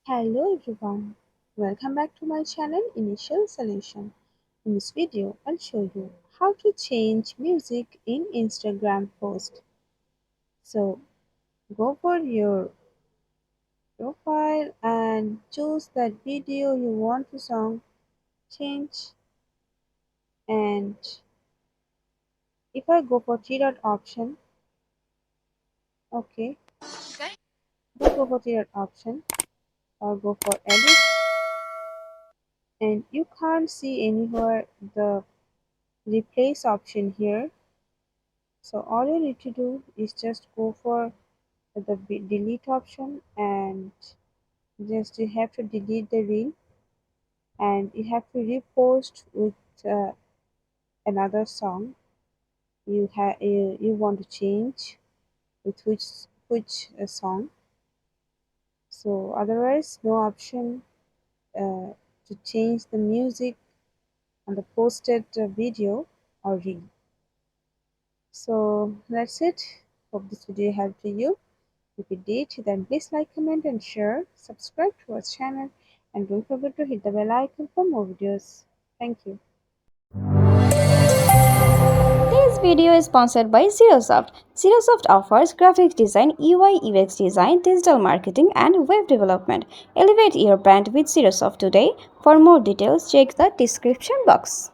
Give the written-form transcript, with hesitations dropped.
Hello everyone, welcome back to my channel Initial Solution. In this video, I'll show you how to change music in Instagram post. So go for your profile and choose that video you want to song change, and if I go for three dot option, okay, go for three dot option or go for edit, and you can't see anywhere the replace option here. So all you need to do is just go for the delete option, and just you have to delete the reel, and you have to repost with uh, another song you want to change with which song. So otherwise no option uh, to change the music on the posted video or reel. So that's it. Hope this video helped you. If it did, then please like, comment and share, subscribe to our channel, and don't forget to hit the bell icon for more videos. Thank you. This video is sponsored by Zerosoft. Zerosoft offers graphic design, UI UX design, digital marketing, and web development. Elevate your brand with Zerosoft today. For more details, check the description box.